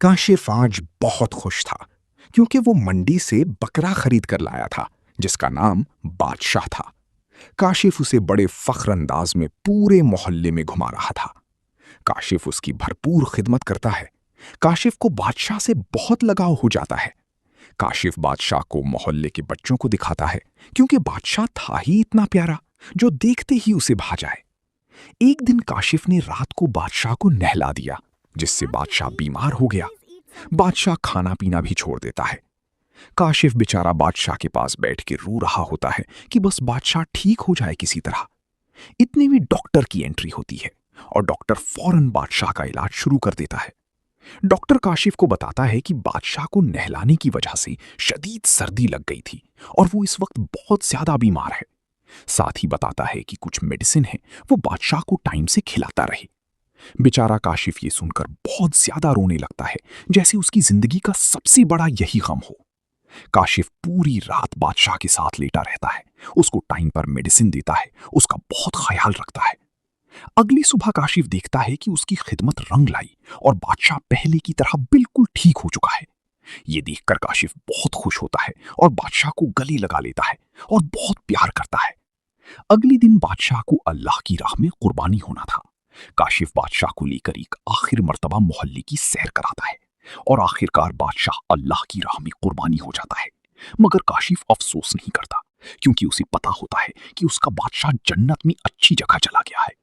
काशिफ आज बहुत खुश था क्योंकि वो मंडी से बकरा खरीद कर लाया था जिसका नाम बादशाह था। काशिफ उसे बड़े फख्र अंदाज में पूरे मोहल्ले में घुमा रहा था। काशिफ उसकी भरपूर खिदमत करता है। काशिफ को बादशाह से बहुत लगाव हो जाता है। काशिफ बादशाह को मोहल्ले के बच्चों को दिखाता है क्योंकि बादशाह था ही इतना प्यारा जो देखते ही उसे भा जाए। एक दिन काशिफ ने रात को बादशाह को नहला दिया जिससे बादशाह बीमार हो गया। बादशाह खाना पीना भी छोड़ देता है। काशिफ बेचारा बादशाह के पास बैठ के रो रहा होता है कि बस बादशाह ठीक हो जाए किसी तरह। इतने में डॉक्टर की एंट्री होती है और डॉक्टर फौरन बादशाह का इलाज शुरू कर देता है। डॉक्टर काशिफ को बताता है कि बादशाह को नहलाने की वजह से शदीद सर्दी लग गई थी और वो इस वक्त बहुत ज्यादा बीमार है। साथ ही बताता है कि कुछ मेडिसिन है वो बादशाह को टाइम से खिलाता रहे। बेचारा काशिफ ये सुनकर बहुत ज्यादा रोने लगता है जैसे उसकी जिंदगी का सबसे बड़ा यही गम हो। काशिफ पूरी रात बादशाह के साथ लेटा रहता है, उसको टाइम पर मेडिसिन देता है, उसका बहुत ख्याल रखता है। अगली सुबह काशिफ देखता है कि उसकी खिदमत रंग लाई और बादशाह पहले की तरह बिल्कुल ठीक हो चुका है। ये देखकर काशिफ बहुत खुश होता है और बादशाह को गले लगा लेता है और बहुत प्यार करता है। अगले दिन बादशाह को अल्लाह की राह में कुर्बानी होना था। काशिफ बादशाह को लेकर एक आखिर मर्तबा मोहल्ले की सैर कराता है और आखिरकार बादशाह अल्लाह की राह में कुर्बानी हो जाता है। मगर काशिफ अफसोस नहीं करता क्योंकि उसे पता होता है कि उसका बादशाह जन्नत में अच्छी जगह चला गया है।